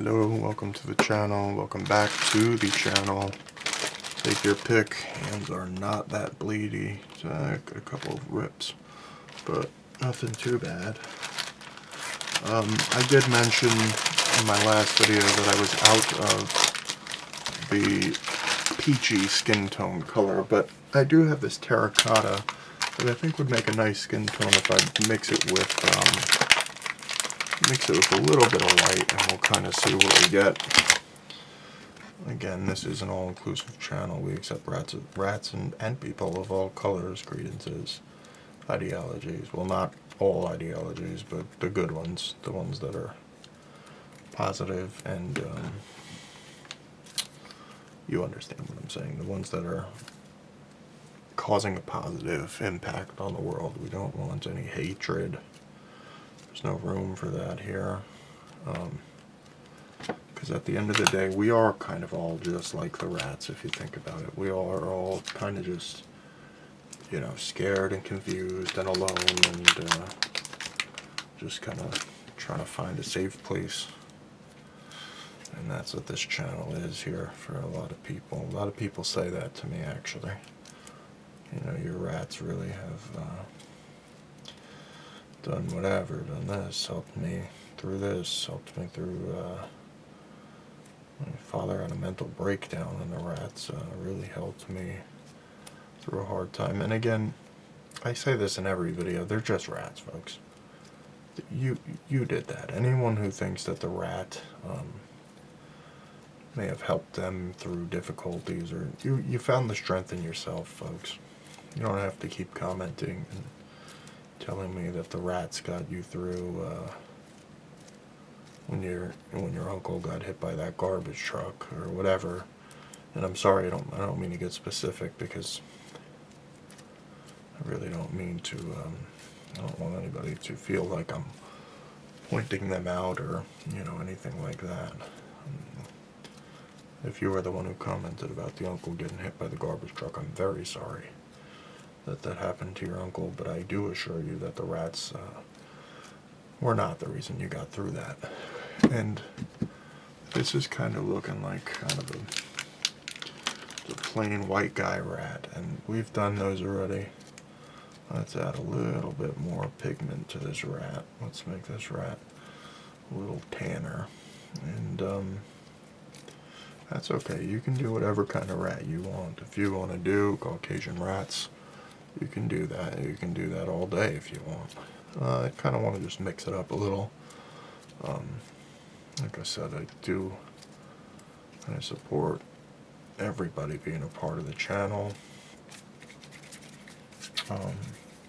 Hello, welcome to the channel, welcome back to the channel. Take your pick. Hands are not that bleedy. A couple of rips, but nothing too bad. I did mention in my last video that I was out of the peachy skin tone color, but I do have this terracotta that I think would make a nice skin tone if I mix it with a little bit of white, and we'll kind of see what we get. Again, this is an all-inclusive channel. We accept rats and people of all colors, credences, ideologies. Well, not all ideologies, but the good ones, the ones that are positive, and you understand what I'm saying, the ones that are causing a positive impact on the world. We don't want any hatred. There's no room for that here. Because at the end of the day, we are kind of all just like the rats, if you think about it. We are all kind of just, you know, scared and confused and alone, and just kind of trying to find a safe place. And that's what this channel is here for a lot of people. A lot of people say that to me, actually. You know, your rats really have done whatever, done this, helped me through this, helped me through, my father had a mental breakdown, and the rats really helped me through a hard time. And again, I say this in every video, they're just rats, folks. You did that. Anyone who thinks that the rat may have helped them through difficulties, or you found the strength in yourself, folks. You don't have to keep commenting and telling me that the rats got you through when your uncle got hit by that garbage truck or whatever. And I'm sorry, I don't mean to get specific, because I really don't mean to. I don't want anybody to feel like I'm pointing them out or anything like that. If you were the one who commented about the uncle getting hit by the garbage truck, I'm very sorry that happened to your uncle, but I do assure you that the rats were not the reason you got through that. And this is kind of looking like kind of a plain white guy rat, and we've done those already. Let's add a little bit more pigment to this rat. Let's make this rat a little tanner, and that's okay. You can do whatever kind of rat you want. If you want to do Caucasian rats, you can do that. You can do that all day if you want. I kind of want to just mix it up a little. Like I said, I do kind of support everybody being a part of the channel.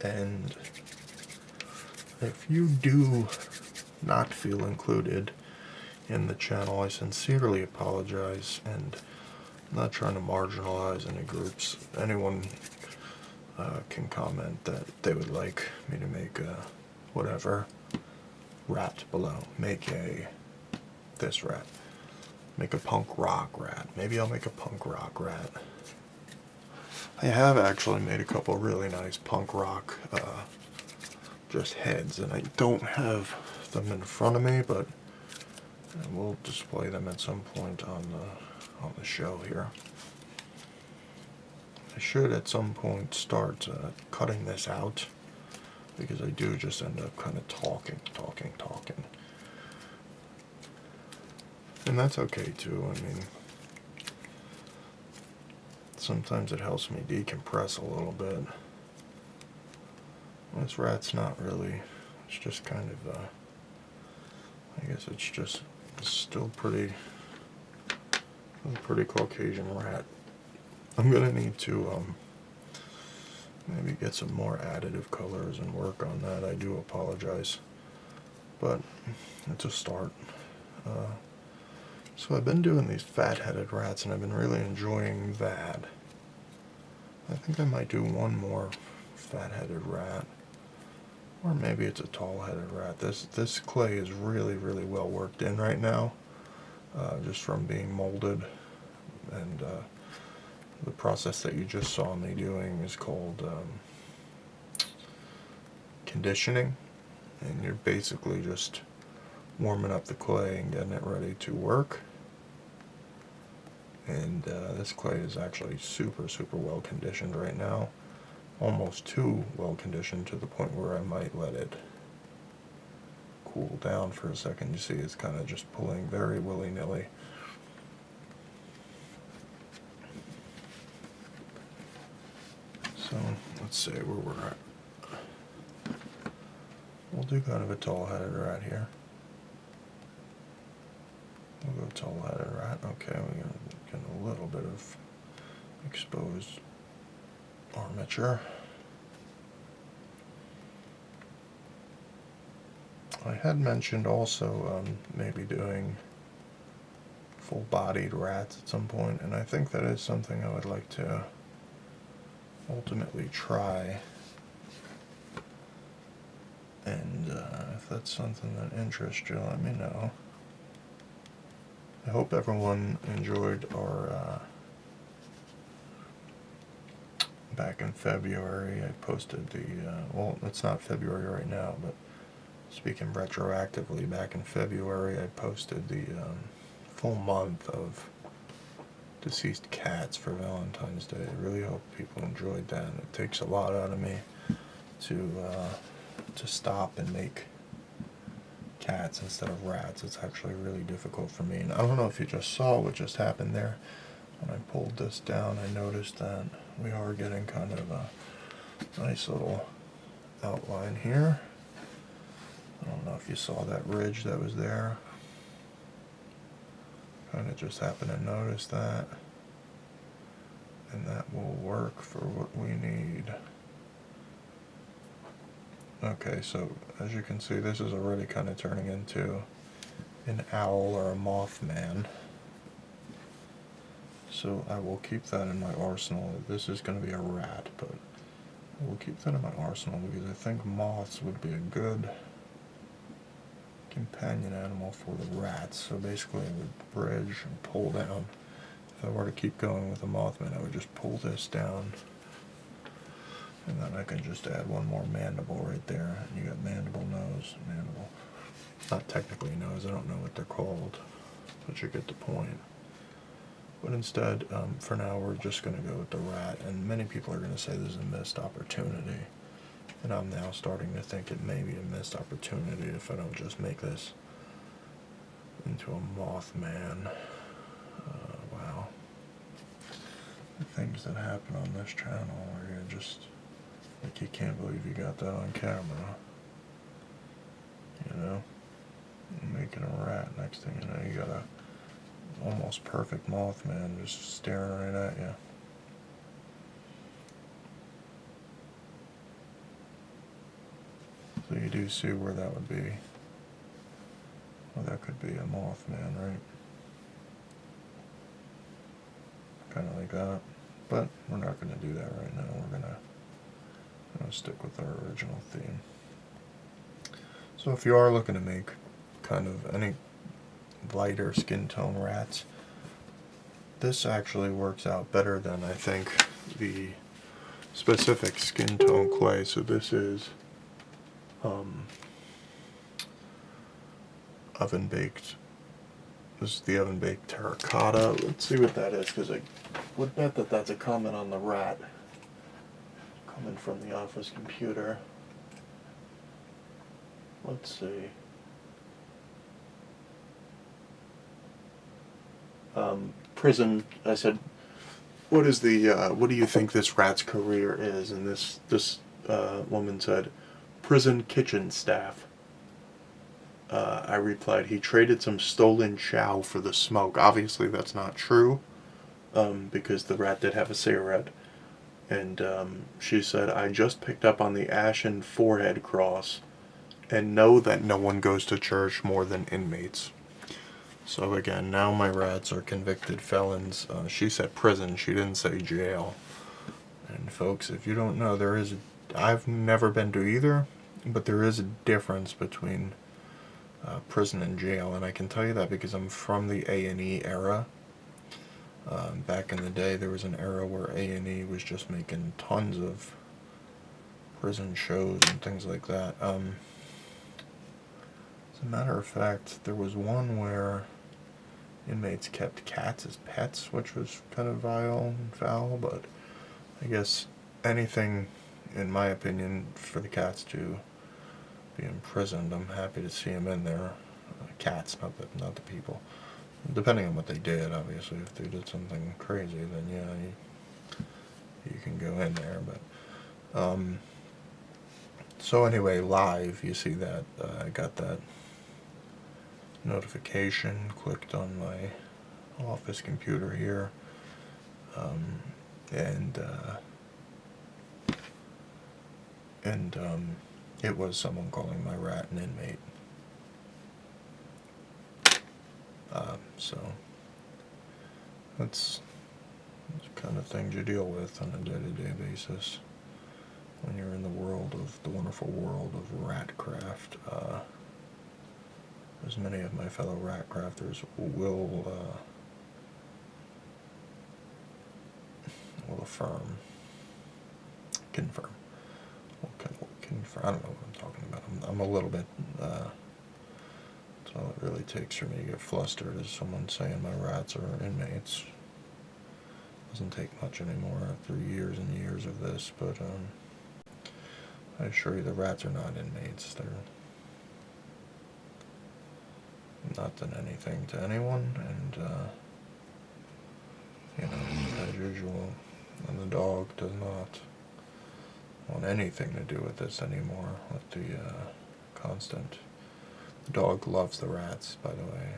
And if you do not feel included in the channel, I sincerely apologize, and I'm not trying to marginalize any groups. Anyone can comment that they would like me to make a whatever rat below. Make this rat. Make a punk rock rat. Maybe I'll make a punk rock rat. I have actually made a couple really nice punk rock just heads, and I don't have them in front of me, but I will display them at some point on the show here. I should at some point start cutting this out, because I do just end up kind of talking. And that's okay too. I mean, sometimes it helps me decompress a little bit. This rat's not really, it's just kind of, I guess it's still pretty Caucasian rat. I'm gonna need to maybe get some more additive colors and work on that. I do apologize, but it's a start. So I've been doing these fat-headed rats, and I've been really enjoying that. I think I might do one more fat-headed rat, or maybe it's a tall-headed rat. This clay is really well worked in right now, just from being molded, and the process that you just saw me doing is called conditioning, and you're basically just warming up the clay and getting it ready to work. And this clay is actually super well conditioned right now. Almost too well conditioned to the point where I might let it cool down for a second. You see it's kind of just pulling very willy-nilly. So let's see where we're at. We'll do kind of a tall-headed rat here. We'll go tall-headed rat. Okay, we're going to get a little bit of exposed armature. I had mentioned also maybe doing full-bodied rats at some point, and I think that is something I would like to ultimately try. And if that's something that interests you, let me know. I hope everyone enjoyed our back in February I posted the well, it's not February right now, but speaking retroactively, back in February I posted the full month of deceased cats for Valentine's Day. I really hope people enjoyed that. It takes a lot out of me to stop and make cats instead of rats. It's actually really difficult for me. And I don't know if you just saw what just happened there. When I pulled this down, I noticed that we are getting kind of a nice little outline here. I don't know if you saw that ridge that was there. Kind of just happened to notice that. And that will work for what we need. Okay, so as you can see, this is already kind of turning into an owl or a mothman. So I will keep that in my arsenal. This is going to be a rat, but I will keep that in my arsenal because I think moths would be a good companion animal for the rats. So basically I would bridge and pull down. If I were to keep going with the mothman, I would just pull this down. And then I can just add one more mandible right there. And you got mandible, nose, mandible. Not technically nose, I don't know what they're called, but you get the point. But instead, for now, we're just going to go with the rat. And many people are going to say this is a missed opportunity. And I'm now starting to think it may be a missed opportunity if I don't just make this into a Mothman. Wow. The things that happen on this channel where you're just, like, you can't believe you got that on camera. You know? You're making a rat, next thing you know, you got a almost perfect Mothman just staring right at you. So you do see where that would be. Well, that could be a Mothman, right? Kind of like that. But we're not going to do that right now. We're going to stick with our original theme. So if you are looking to make kind of any lighter skin tone rats, this actually works out better than I think the specific skin tone clay. So this is oven baked. This is the oven baked terracotta. Let's see what that is, because I would bet that that's a comment on the rat coming from the office computer. Let's see. Prison. I said, what is the? What do you think this rat's career is? And this woman said, prison kitchen staff. I replied, he traded some stolen chow for the smoke. Obviously, that's not true, because the rat did have a cigarette. And she said, I just picked up on the ashen forehead cross and know that no one goes to church more than inmates. So again, now my rats are convicted felons. She said prison, she didn't say jail. And folks, if you don't know, I've never been to either, but there is a difference between prison and jail, and I can tell you that because I'm from the A&E era. Back in the day, there was an era where A&E was just making tons of prison shows and things like that. As a matter of fact, there was one where inmates kept cats as pets, which was kind of vile and foul, but I guess anything, in my opinion, for the cats to be imprisoned, I'm happy to see them in there. Cats, not the people. Depending on what they did, obviously. If they did something crazy, then yeah, you can go in there. But so anyway, live, you see that I got that notification, clicked on my office computer here, and it was someone calling my rat an inmate. So that's the kind of things you deal with on a day-to-day basis when you're in the wonderful world of ratcraft. As many of my fellow rat crafters will confirm. I don't know what I'm talking about. I'm a little bit. That's all it really takes for me to get flustered is someone saying my rats are inmates. Doesn't take much anymore after years and years of this, but I assure you the rats are not inmates. They're not done anything to anyone, and as usual, and the dog does not want anything to do with this anymore, with the constant. The dog loves the rats, by the way.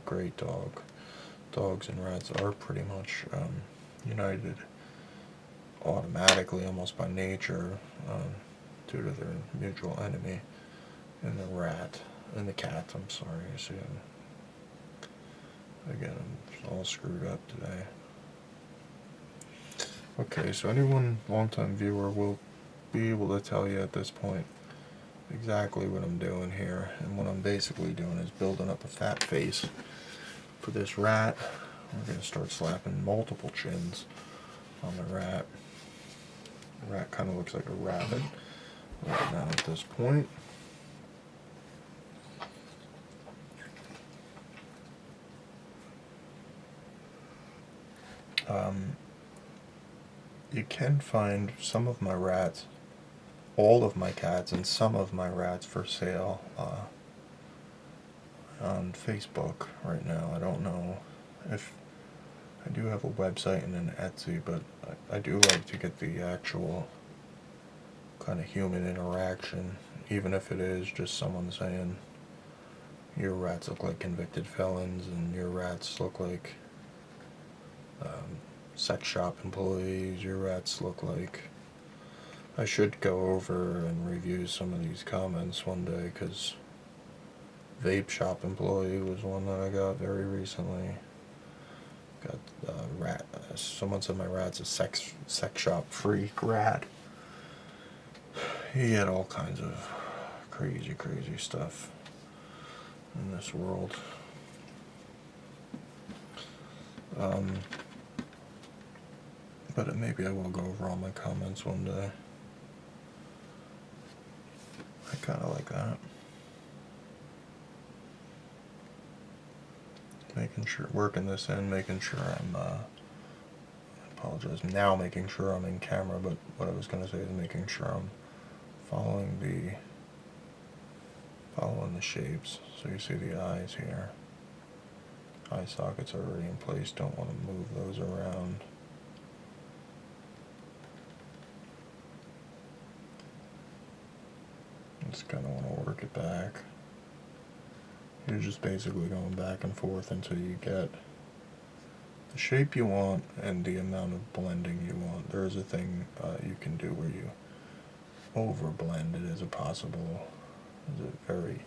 Great dog. Dogs and rats are pretty much united automatically, almost by nature, due to their mutual enemy, and the cat. I'm sorry, you see, again, I'm all screwed up today. Okay, so anyone long-time viewer will be able to tell you at this point exactly what I'm doing here, and what I'm basically doing is building up a fat face for this rat. We're going to start slapping multiple chins on the rat. The rat kind of looks like a rabbit right now at this point. You can find some of my rats, all of my cats, and some of my rats for sale on Facebook right now. I don't know if I do have a website and an Etsy, but I do like to get the actual kind of human interaction, even if it is just someone saying your rats look like convicted felons and your rats look like sex shop employees, your rats look like... I should go over and review some of these comments one day, because vape shop employee was one that I got very recently. Got rat. Someone said my rat's a sex shop freak rat. He had all kinds of crazy stuff in this world. But maybe I will go over all my comments one day. I kind of like that. Making sure, working this in, making sure I'm, I apologize, now making sure I'm in camera, but what I was going to say is making sure I'm following the shapes. So you see the eyes here. Eye sockets are already in place, don't want to move those around. Just kind of want to work it back. You're just basically going back and forth until you get the shape you want and the amount of blending you want. There is a thing you can do where you over blend it as a very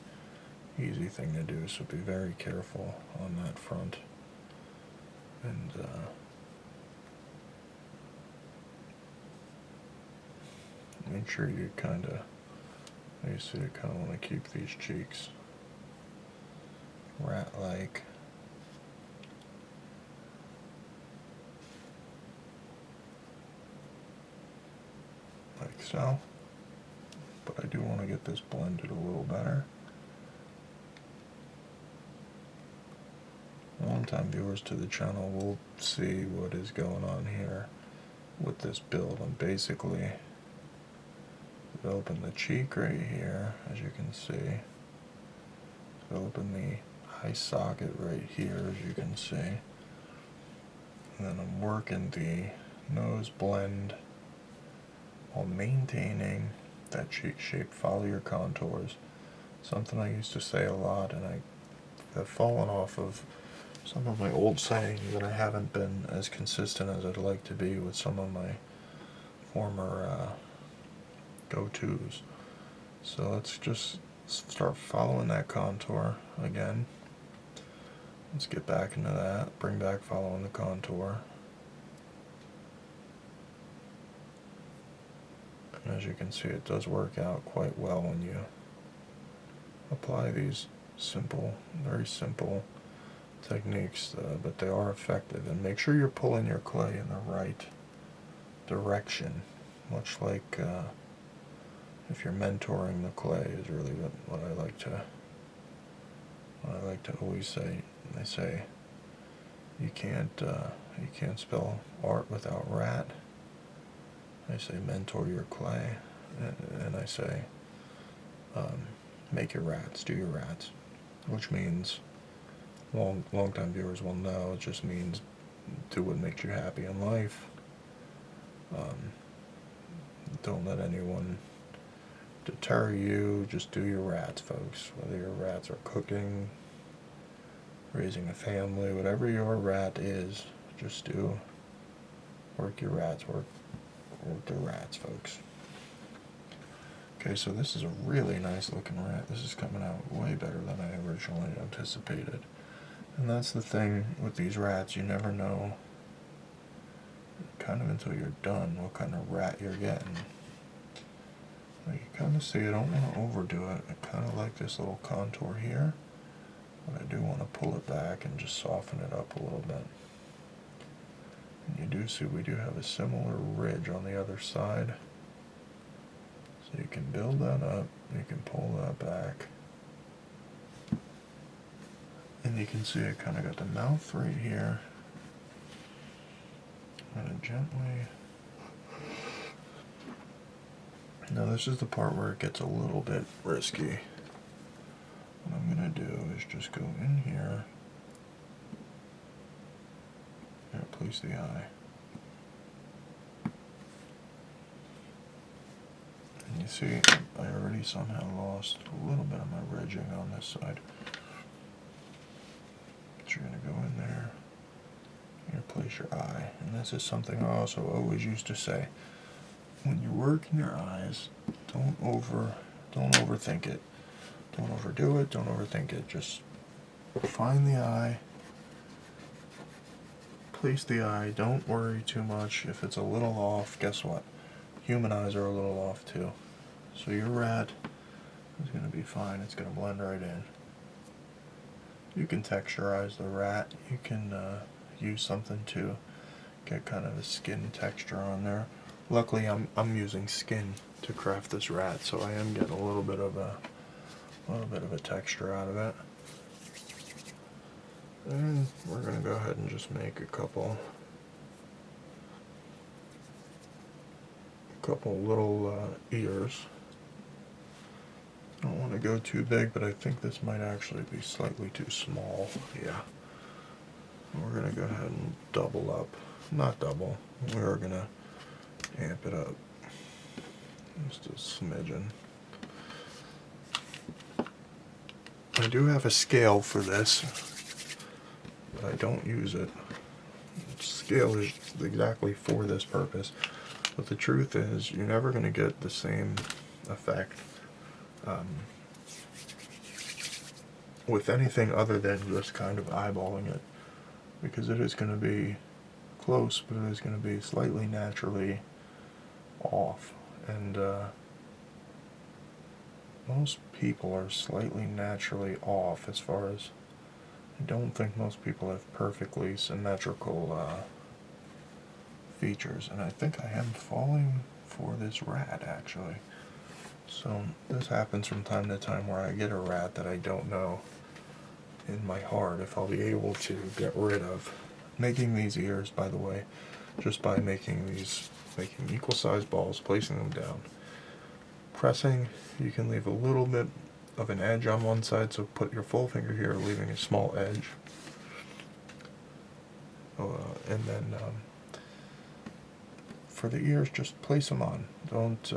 easy thing to do, so be very careful on that front. And make sure you kind of want to keep these cheeks rat-like. Like so. But I do want to get this blended a little better. longtime viewers to the channel will see what is going on here with this build. I'm basically developing the cheek right here, as you can see. Developing the eye socket right here, as you can see. And then I'm working the nose blend while maintaining that cheek shape. Follow your contours. Something I used to say a lot, and I have fallen off of some of my old sayings, and I haven't been as consistent as I'd like to be with some of my former go-tos. So let's just start following that contour again. Let's get back into that, bring back following the contour. And as you can see, it does work out quite well when you apply these simple, very simple techniques, but they are effective. And make sure you're pulling your clay in the right direction, much like if you're mentoring the clay is really what I like to always say. They say you can't spell art without rat. I say mentor your clay, and I say make your rats, do your rats, which means long-time viewers will know it just means do what makes you happy in life. Don't let anyone deter you. Just do your rats, folks. Whether your rats are cooking, raising a family, whatever your rat is, just do. Work your rats. Work the rats, folks. Okay, so this is a really nice looking rat. This is coming out way better than I originally anticipated. And that's the thing with these rats, you never know, kind of until you're done, what kind of rat you're getting. Like you kind of see, I don't want to overdo it. I kind of like this little contour here, but I do want to pull it back and just soften it up a little bit. And you do see we do have a similar ridge on the other side. So you can build that up, you can pull that back. And you can see I kind of got the mouth right here. And gently. Now this is the part where it gets a little bit risky. What I'm going to do is just go in here and place the eye. And you see I already somehow lost a little bit of my ridging on this side. But you're going to go in there, you're going to place your eye. And this is something I also always used to say. When you're working your eyes, don't overthink it. Don't overdo it, don't overthink it. Just find the eye, place the eye, don't worry too much. If it's a little off, guess what? Human eyes are a little off too. So your rat is going to be fine, it's going to blend right in. You can texturize the rat, you can use something to get kind of a skin texture on there. Luckily I'm using skin to craft this rat, so I am getting a little bit of a texture out of it. And we're going to go ahead and just make a couple little ears. I don't want to go too big, but I think this might actually be slightly too small. Yeah. We're going to go ahead and double up. Not double. We're going to amp it up. Just a smidgen. I do have a scale for this, but I don't use it. Scale is exactly for this purpose. But the truth is, you're never going to get the same effect with anything other than just kind of eyeballing it, because it is going to be close, but it is going to be slightly naturally off. And most people are slightly naturally off as far as, I don't think most people have perfectly symmetrical features, and I think I am falling for this rat actually. So this happens from time to time where I get a rat that I don't know in my heart if I'll be able to get rid of making these ears, by the way, just by making equal sized balls, placing them down. Pressing, you can leave a little bit of an edge on one side, so put your full finger here, leaving a small edge. And then for the ears, just place them on. Don't,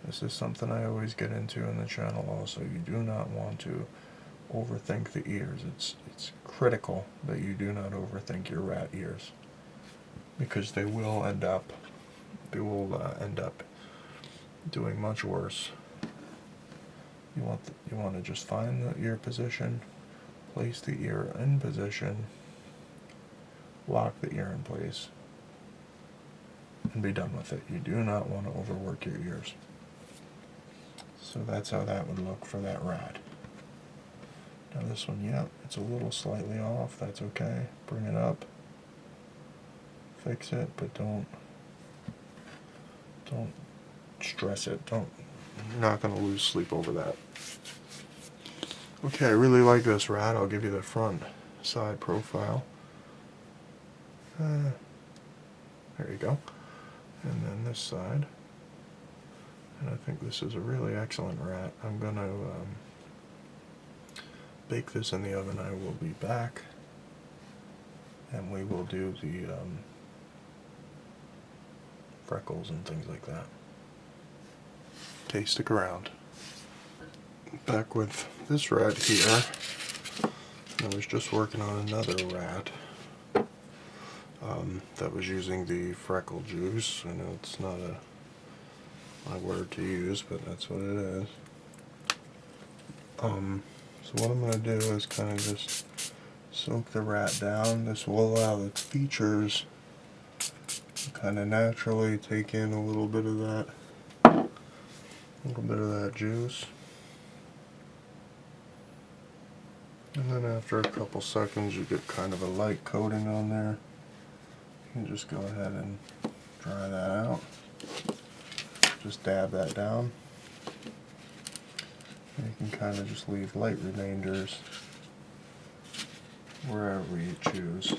this is something I always get into in the channel also. You do not want to overthink the ears. It's critical that you do not overthink your rat ears, because they will end up doing much worse. You want to just find the ear position, place the ear in position, lock the ear in place, and be done with it. You do not want to overwork your ears. So that's how that would look for that rat. Now this one, yeah, it's a little slightly off. That's okay. Bring it up, fix it, but don't stress it. You're not going to lose sleep over that. Okay, I really like this rat. I'll give you the front side profile. There you go. And then this side. And I think this is a really excellent rat. I'm going to bake this in the oven. I will be back, and we will do the freckles and things like that. Okay, stick around. Back with this rat here. I was just working on another rat that was using the freckle juice. I know it's not my word to use, but that's what it is. So what I'm going to do is kind of just soak the rat down. This will allow its features to kind of naturally take in a little bit of that juice. And then after a couple seconds you get kind of a light coating on there. You can just go ahead and dry that out. Just dab that down. And you can kind of just leave light remainders wherever you choose.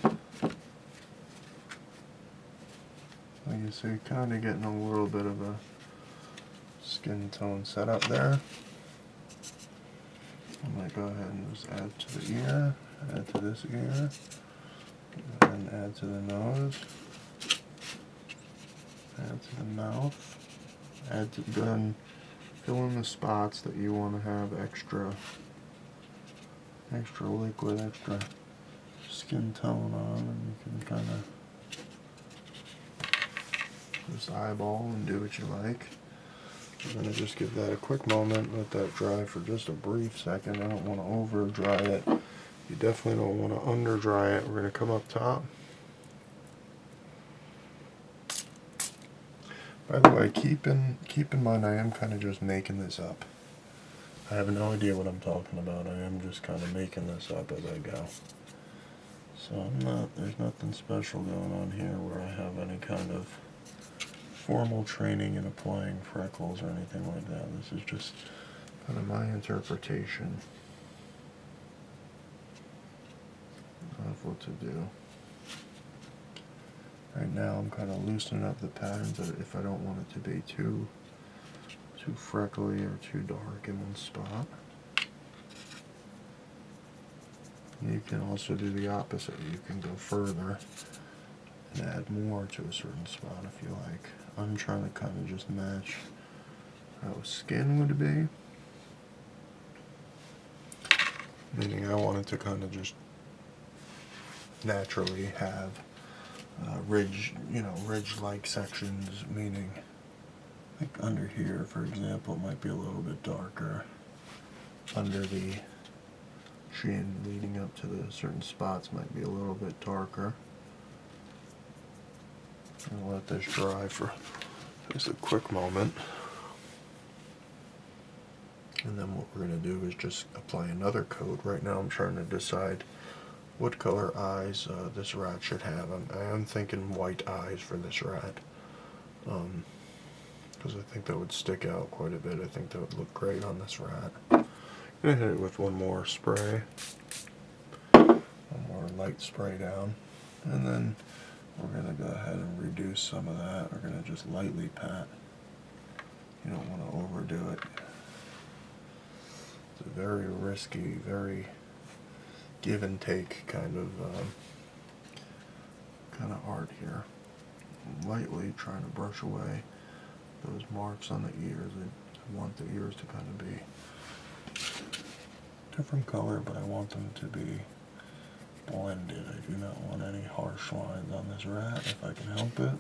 Like you see, kind of getting a little bit of a skin tone set up there. I might go ahead and just add to the ear, add to this ear, and add to the nose, add to the mouth, add to, then fill in the spots that you want to have extra liquid, extra skin tone on, and you can kind of just eyeball and do what you like. I'm going to just give that a quick moment, let that dry for just a brief second. I don't want to over dry it. You definitely don't want to under dry it. We're going to come up top. By the way, keep in mind I am kind of just making this up. I have no idea what I'm talking about. I am just kind of making this up as I go. So there's nothing special going on here where I have any kind of formal training in applying freckles or anything like that. This is just kind of my interpretation of what to do. Right now I'm kind of loosening up the patterns if I don't want it to be too freckly or too dark in one spot. You can also do the opposite. You can go further and add more to a certain spot if you like. I'm trying to kind of just match how skin would be. Meaning I wanted to kind of just naturally have ridge-like sections, meaning like under here, for example, it might be a little bit darker. Under the chin leading up to the certain spots might be a little bit darker. I'll let this dry for just a quick moment. And then what we're going to do is just apply another coat. Right now I'm trying to decide what color eyes this rat should have. I am thinking white eyes for this rat. Because I think that would stick out quite a bit. I think that would look great on this rat. I'm gonna hit it with one more spray, one more light spray down, and then we're gonna go ahead and reduce some of that. We're gonna just lightly pat. You don't want to overdo it. It's a very risky, very give and take kind of art here. Lightly trying to brush away those marks on the ears. I want the ears to kind of be different color, but I want them to be blended. I do not want any harsh lines on this rat if I can help it.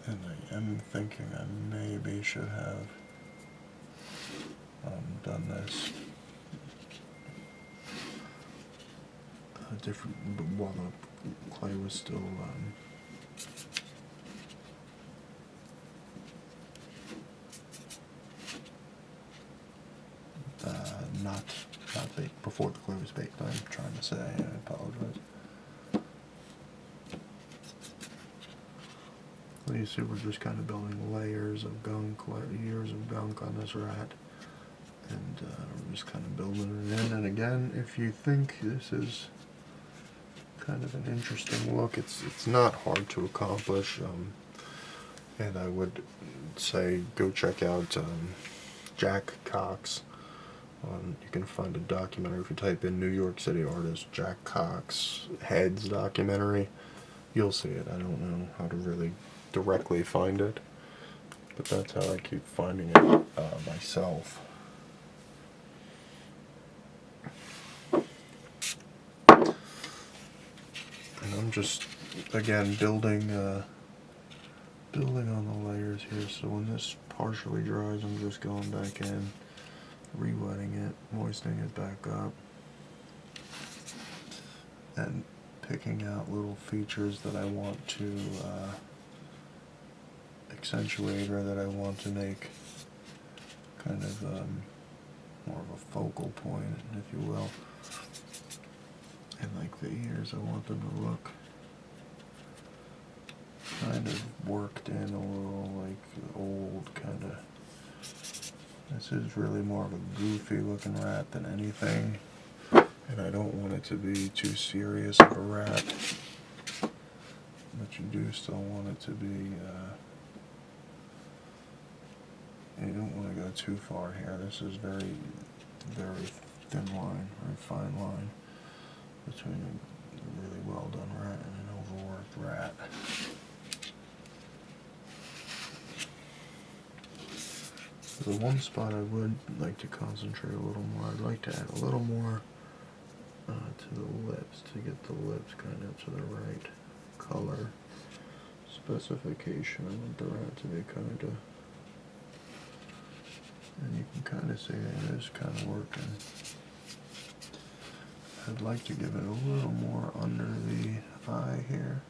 And I am thinking I maybe should have done this different, but while the clay was still not baked, before the clay was baked. I'm trying to say. I apologize. You see, we're just kind of building layers of gunk, years of gunk on this rat, and we're just kind of building it in. And again, if you think this is kind of an interesting look, it's not hard to accomplish, and I would say go check out Jack Cox. You can find a documentary if you type in New York City artist Jack Cox Heads documentary. You'll see it. I don't know how to really directly find it, but that's how I keep finding it myself. And I'm just again building on the layers here. So when this partially dries, I'm just going back in, re-wetting it, moistening it back up, and picking out little features that I want to accentuate, or that I want to make kind of more of a focal point, if you will. And like the ears, I want them to look kind of worked in a little, like old kind of. This is really more of a goofy looking rat than anything, and I don't want it to be too serious of a rat, but you do still want it to be, you don't want to go too far here. This is very, very thin line, very fine line between a really well done rat and an overworked rat. The one spot I would like to concentrate a little more, I'd like to add a little more to the lips, to get the lips kind of to the right color specification. I want the rat to be kind of, and you can kind of see it is kind of working. I'd like to give it a little more under the eye here.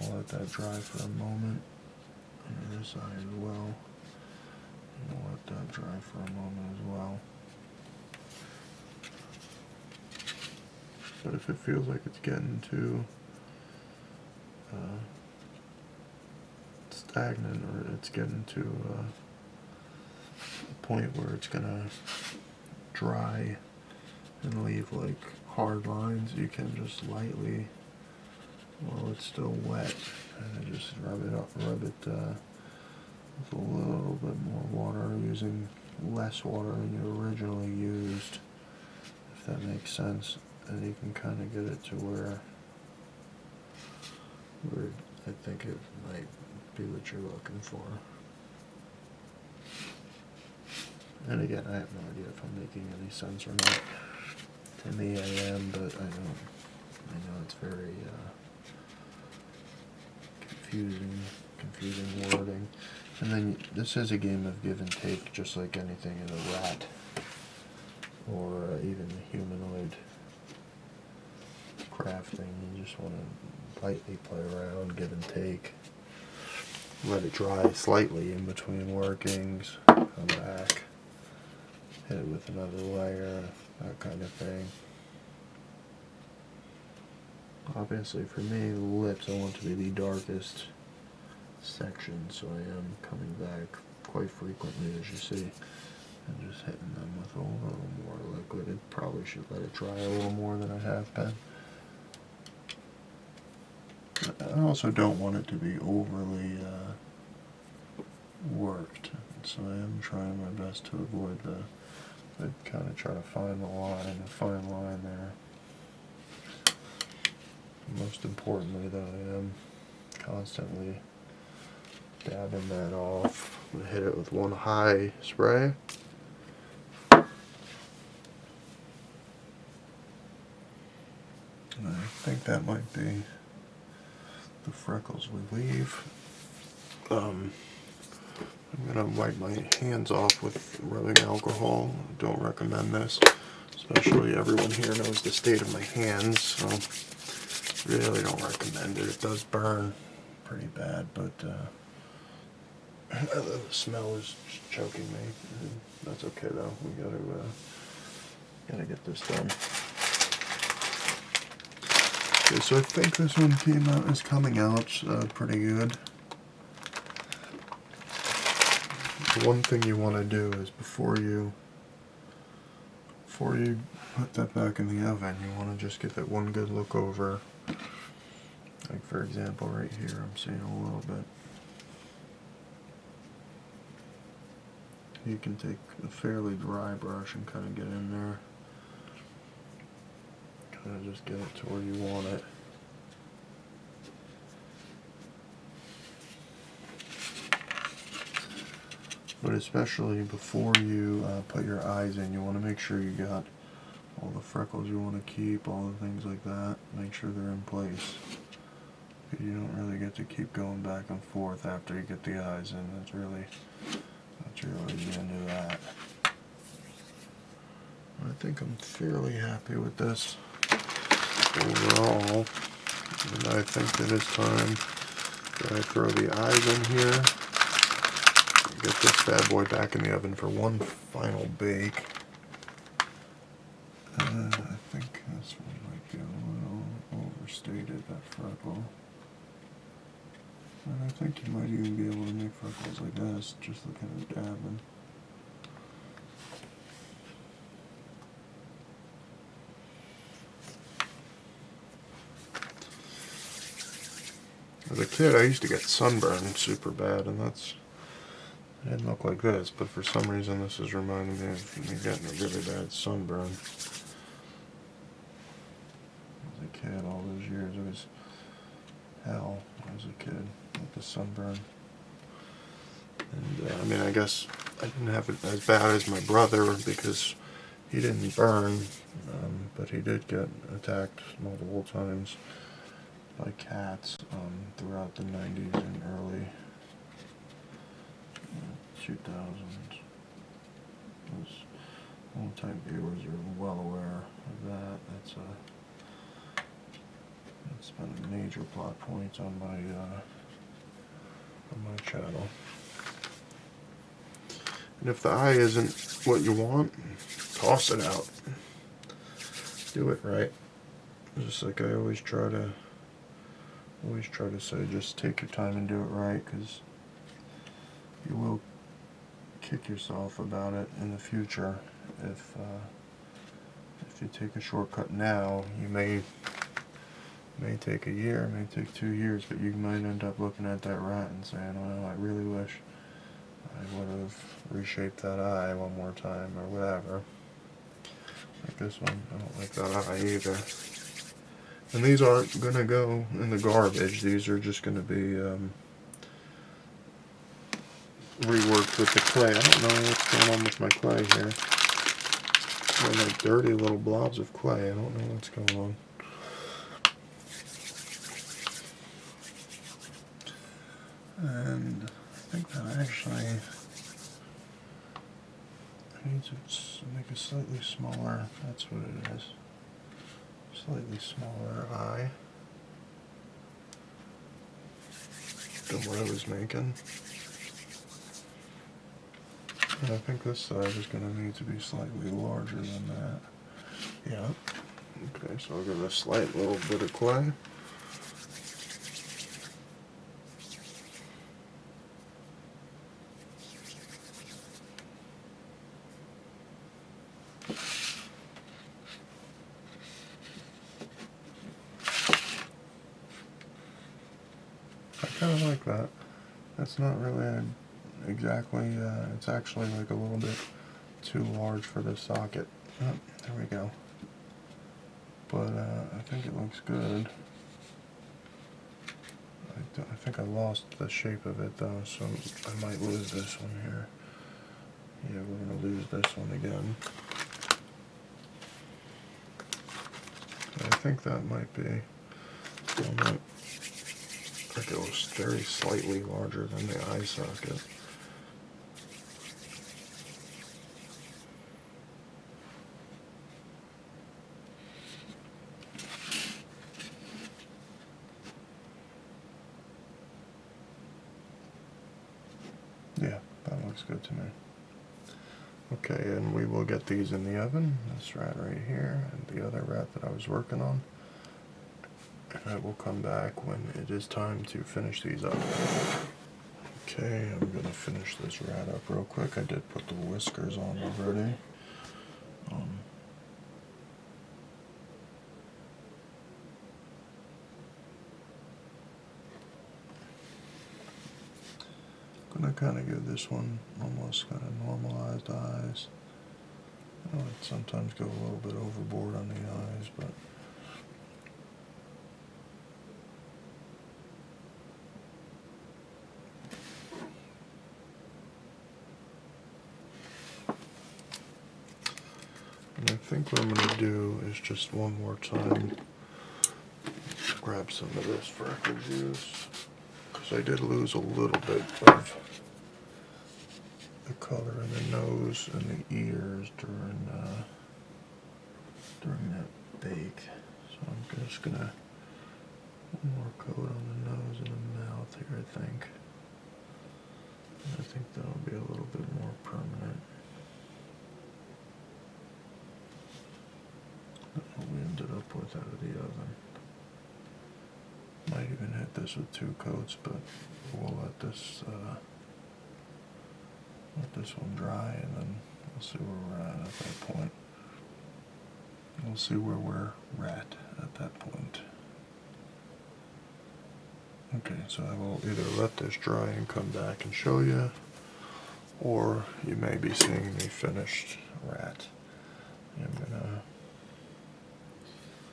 I'll let that dry for a moment. Under this eye as well. And we'll let that dry for a moment as well. But if it feels like it's getting too stagnant, or it's getting to a point where it's gonna dry and leave like hard lines, you can just lightly, while it's still wet, kind of just rub it with a little bit more water, using less water than you originally used, if that makes sense. And you can kind of get it to where I think it might be what you're looking for. And again, I have no idea if I'm making any sense or not. To me, I am, but I know it's very confusing wording. And then this is a game of give and take, just like anything in a rat or even humanoid crafting. You just want to lightly play around, give and take. Let it dry slightly in between workings, come back, hit it with another layer, that kind of thing. Obviously for me, the lips I want to be the darkest section, so I am coming back quite frequently, as you see. and just hitting them with a little more liquid. It probably should let it dry a little more than I have been. I also don't want it to be overly worked, so I am trying my best to avoid I kind of try to find the fine line there. Most importantly, though, I am constantly dabbing that off. I'm going to hit it with one high spray. And I think that might be the freckles we leave. I'm going to wipe my hands off with rubbing alcohol. Don't recommend this, especially everyone here knows the state of my hands, so really don't recommend it. It does burn pretty bad, but the smell is just choking me. That's okay though. We gotta get this done. Okay, so I think this one is coming out pretty good. The one thing you want to do is before you put that back in the oven, you want to just get that one good look over. Like for example, right here, I'm seeing a little bit. You can take a fairly dry brush and kind of get in there. Kind of just get it to where you want it. But especially before you put your eyes in, you want to make sure you got all the freckles you want to keep, all the things like that. Make sure they're in place. You don't really get to keep going back and forth after you get the eyes in. That's really the end of that. I think I'm fairly happy with this overall. And I think that it's time that I throw the eyes in here. Get this bad boy back in the oven for one final bake. I think this one might be a little overstated, that freckle. And I think you might even be able to make freckles like this, just looking at dabbing. As a kid, I used to get sunburn super bad, and it didn't look like this, but for some reason this is reminding me of me getting a really bad sunburn. As a kid, all those years, it was hell as a kid with the sunburn. And I mean, I guess I didn't have it as bad as my brother because he didn't burn, but he did get attacked multiple times by cats throughout the 90s and early 2000s. Those old-time viewers are well aware of that. That's been a major plot point on my channel. And if the eye isn't what you want, toss it out. Do it right. Just like I always try to say, just take your time and do it right, because you will kick yourself about it in the future. If you take a shortcut now, you may take a year, may take 2 years, but you might end up looking at that rat and saying, well, I really wish I would have reshaped that eye one more time, or whatever. Like this one, I don't like that eye either. And these aren't going to go in the garbage. These are just going to be reworked with the clay. I don't know what's going on with my clay here. They're like dirty little blobs of clay. I don't know what's going on. And I think that actually I need to make a slightly smaller, that's what it is, slightly smaller eye than what I was making. And I think this side is going to need to be slightly larger than that. Yeah. Okay, so I'll give it a slight little bit of clay. kind of like that. That's not really exactly, it's actually like a little bit too large for this socket. Oh, there we go. But I think it looks good. I think I lost the shape of it though, so I might lose this one here. Yeah, we're going to lose this one again. I think that might be, I think it was very slightly larger than the eye socket. Yeah, that looks good to me. Okay, and we will get these in the oven. This rat right here, and the other rat that I was working on. And I will come back when it is time to finish these up. Okay, I'm going to finish this rat up real quick. I did put the whiskers on already. Gonna kind of give this one almost kind of normalized eyes. I would sometimes go a little bit overboard on the eyes, but and I think what I'm going to do is just one more time grab some of this freckle juice, because I did lose a little bit of the color in the nose and the ears during that bake. So I'm just going to one more coat on the nose and the mouth here, I think. And I think that'll be a little bit more permanent. That's what we ended up with out of the oven. Might even hit this with 2 coats, but we'll let this one dry, and then we'll see where we're at that point. We'll see where we're at that point. Okay, so I will either let this dry and come back and show you, or you may be seeing the finished rat. I'm gonna...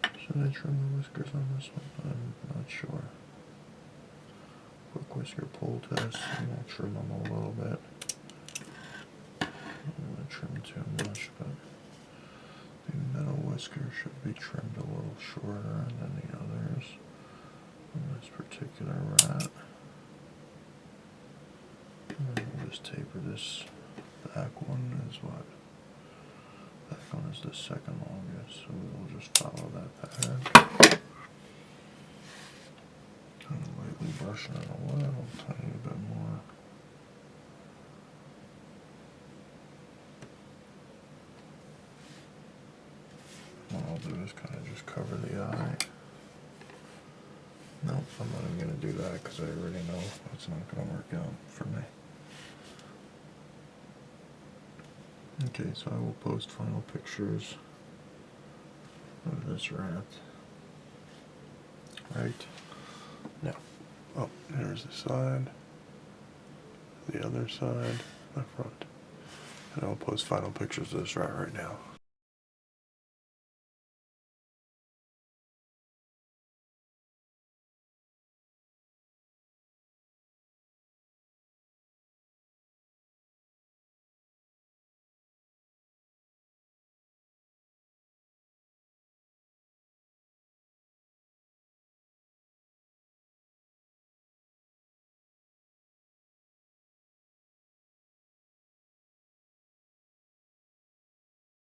Should I trim the whiskers on this one? I'm not sure. Quick whisker pull test. I'm gonna trim them a little bit. I don't want to trim too much, but the middle whisker should be trimmed a little shorter than the others on this particular rat. And we'll just taper this back one as what? Back one is the second longest, so we'll just follow that pattern. Kind of lightly brushing it a little tiny bit more. What I'll do is kind of just cover the eye. Nope, I'm not even going to do that because I already know it's not going to work out for me. Okay, so I will post final pictures of this rat. Right now. Oh, there's the side, the other side, the front. And I will post final pictures of this rat right now.